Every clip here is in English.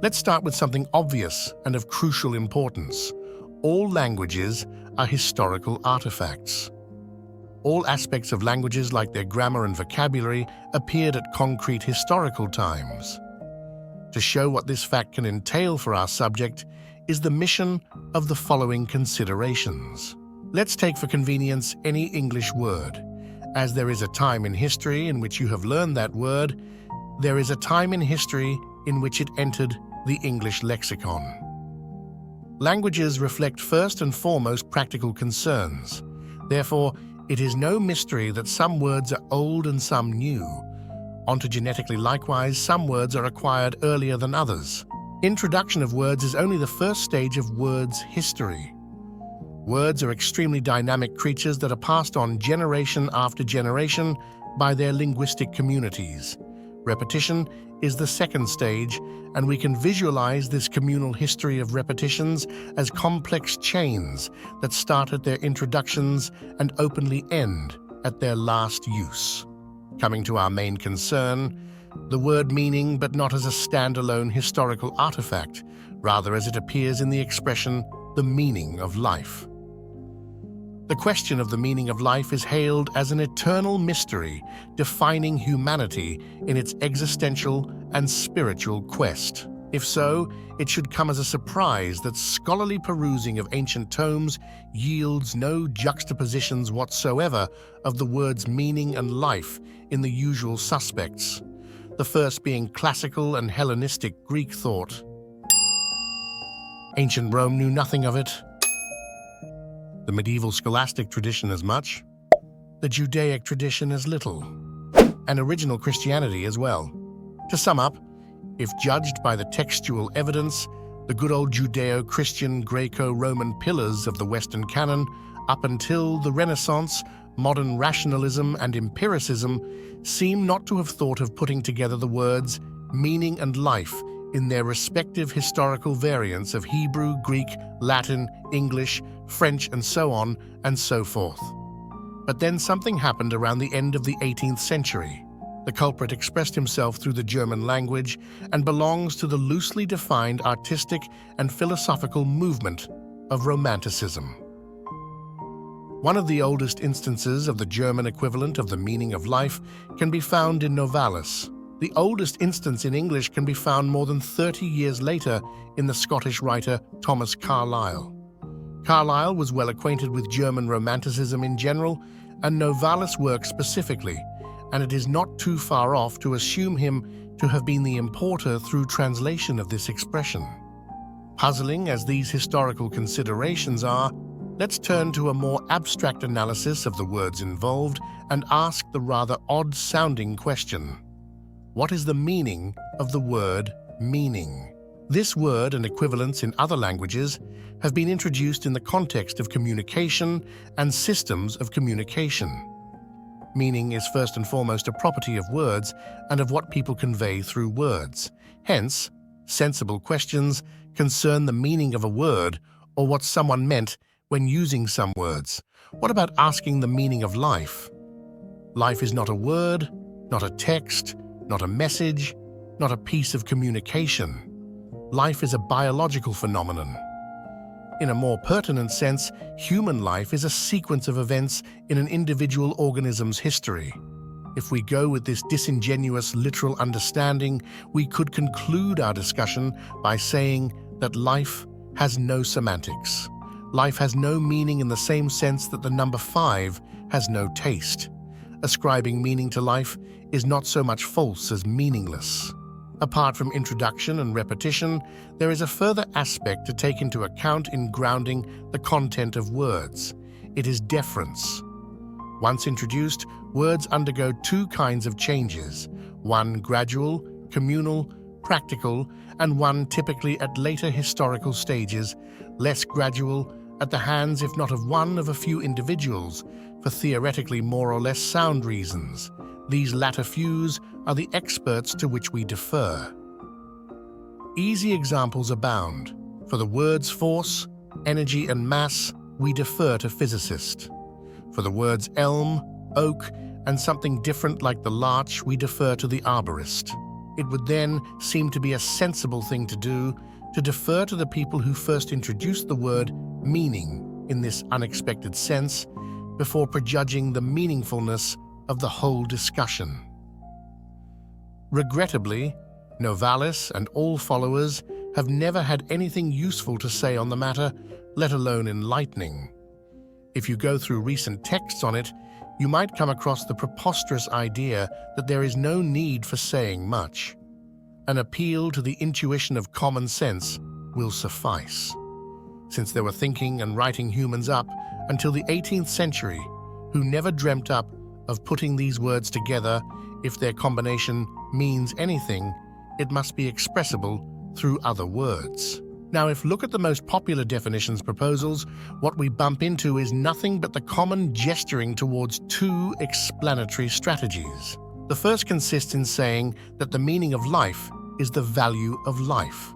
Let's start with something obvious and of crucial importance. All languages are historical artifacts. All aspects of languages, like their grammar and vocabulary, appeared at concrete historical times. To show what this fact can entail for our subject is the mission of the following considerations. Let's take for convenience any English word. As there is a time in history in which you have learned that word, there is a time in history in which it entered the English lexicon. Languages reflect first and foremost practical concerns. Therefore, it is no mystery that some words are old and some new. Ontogenetically likewise, some words are acquired earlier than others. Introduction of words is only the first stage of words' history. Words are extremely dynamic creatures that are passed on generation after generation by their linguistic communities. Repetition is the second stage, and we can visualize this communal history of repetitions as complex chains that start at their introductions and openly end at their last use. Coming to our main concern, the word meaning, but not as a standalone historical artifact, rather as it appears in the expression, the meaning of life. The question of the meaning of life is hailed as an eternal mystery, defining humanity in its existential and spiritual quest. If so, it should come as a surprise that scholarly perusing of ancient tomes yields no juxtapositions whatsoever of the words meaning and life in the usual suspects, the first being classical and Hellenistic Greek thought. Ancient Rome knew nothing of it. The medieval scholastic tradition as much, the Judaic tradition as little, and original Christianity as well. To sum up, if judged by the textual evidence, the good old Judeo-Christian Greco-Roman pillars of the Western canon, up until the Renaissance, modern rationalism and empiricism seem not to have thought of putting together the words meaning and life in their respective historical variants of Hebrew, Greek, Latin, English, French, and so on and so forth. But then something happened around the end of the 18th century. The culprit expressed himself through the German language and belongs to the loosely defined artistic and philosophical movement of Romanticism. One of the oldest instances of the German equivalent of the meaning of life can be found in Novalis. The oldest instance in English can be found more than 30 years later in the Scottish writer Thomas Carlyle. Carlyle was well acquainted with German Romanticism in general and Novalis' work specifically, and it is not too far off to assume him to have been the importer through translation of this expression. Puzzling as these historical considerations are, let's turn to a more abstract analysis of the words involved and ask the rather odd-sounding question: what is the meaning of the word meaning? This word and equivalents in other languages have been introduced in the context of communication and systems of communication. Meaning is first and foremost a property of words and of what people convey through words. Hence, sensible questions concern the meaning of a word or what someone meant when using some words. What about asking the meaning of life? Life is not a word, not a text, not a message, not a piece of communication. Life is a biological phenomenon. In a more pertinent sense, human life is a sequence of events in an individual organism's history. If we go with this disingenuous literal understanding, we could conclude our discussion by saying that life has no semantics. Life has no meaning in the same sense that the number 5 has no taste. Ascribing meaning to life is not so much false as meaningless. Apart from introduction and repetition, there is a further aspect to take into account in grounding the content of words. It is deference. Once introduced, words undergo two kinds of changes, one gradual, communal, practical, and one typically at later historical stages, less gradual, at the hands, if not of one, of a few individuals, for theoretically more or less sound reasons. These latter fews are the experts to which we defer. Easy examples abound. For the words force, energy, and mass, we defer to physicists. For the words elm, oak, and something different like the larch, we defer to the arborist. It would then seem to be a sensible thing to do to defer to the people who first introduced the word meaning in this unexpected sense before prejudging the meaningfulness of the whole discussion. Regrettably, Novalis and all followers have never had anything useful to say on the matter, let alone enlightening. If you go through recent texts on it, you might come across the preposterous idea that there is no need for saying much. An appeal to the intuition of common sense will suffice. Since there were thinking and writing humans up until the 18th century who never dreamt up of putting these words together, if their combination means anything, it must be expressible through other words. Now, if look at the most popular definitions proposals, what we bump into is nothing but the common gesturing towards two explanatory strategies. The first consists in saying that the meaning of life is the value of life.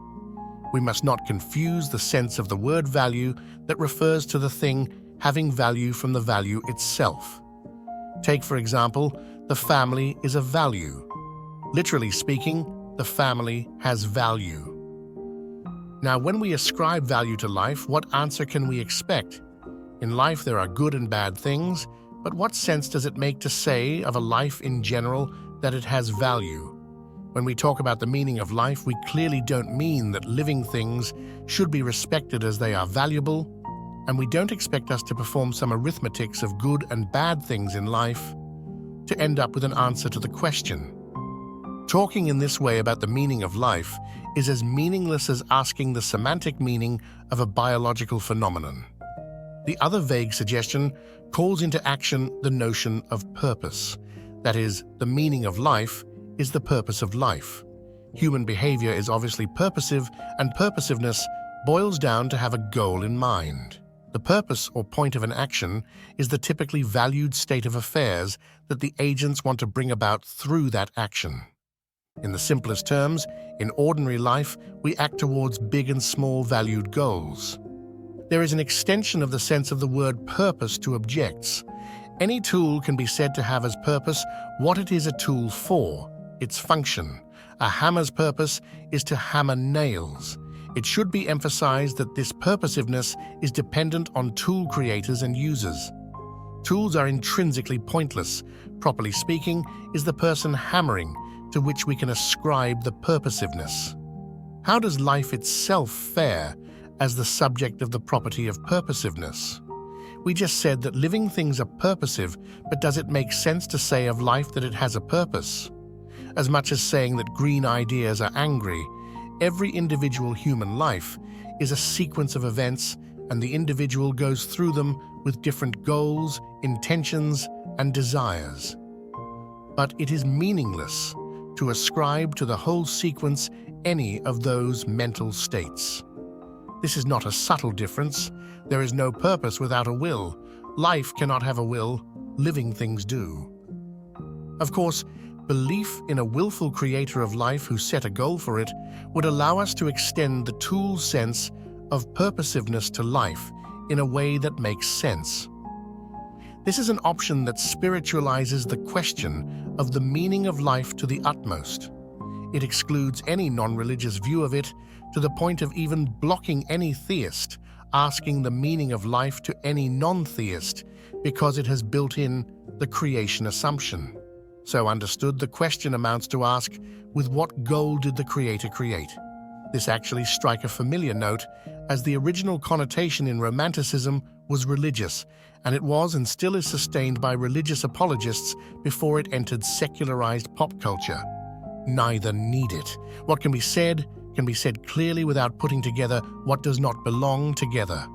We must not confuse the sense of the word value that refers to the thing having value from the value itself. Take, for example, the family is a value. Literally speaking, the family has value. Now, when we ascribe value to life, what answer can we expect? In life, there are good and bad things, but what sense does it make to say of a life in general that it has value? When we talk about the meaning of life, we clearly don't mean that living things should be respected as they are valuable, and we don't expect us to perform some arithmetics of good and bad things in life to end up with an answer to the question. Talking in this way about the meaning of life is as meaningless as asking the semantic meaning of a biological phenomenon. The other vague suggestion calls into action the notion of purpose. That is, the meaning of life is the purpose of life. Human behavior is obviously purposive, and purposiveness boils down to have a goal in mind. The purpose or point of an action is the typically valued state of affairs that the agents want to bring about through that action. In the simplest terms, in ordinary life, we act towards big and small valued goals. There is an extension of the sense of the word purpose to objects. Any tool can be said to have as purpose what it is a tool for, its function. A hammer's purpose is to hammer nails. It should be emphasized that this purposiveness is dependent on tool creators and users. Tools are intrinsically pointless. Properly speaking, is the person hammering to which we can ascribe the purposiveness. How does life itself fare as the subject of the property of purposiveness? We just said that living things are purposive, but does it make sense to say of life that it has a purpose? As much as saying that green ideas are angry, every individual human life is a sequence of events, and the individual goes through them with different goals, intentions, and desires. But it is meaningless to ascribe to the whole sequence any of those mental states. This is not a subtle difference. There is no purpose without a will. Life cannot have a will, living things do. Of course, belief in a willful creator of life who set a goal for it would allow us to extend the tool sense of purposiveness to life in a way that makes sense. This is an option that spiritualizes the question of the meaning of life to the utmost. It excludes any non-religious view of it to the point of even blocking any theist asking the meaning of life to any non-theist because it has built in the creation assumption. So understood, the question amounts to ask, with what goal did the Creator create? This actually strikes a familiar note, as the original connotation in Romanticism was religious, and it was and still is sustained by religious apologists before it entered secularized pop culture. Neither need it. What can be said clearly without putting together what does not belong together.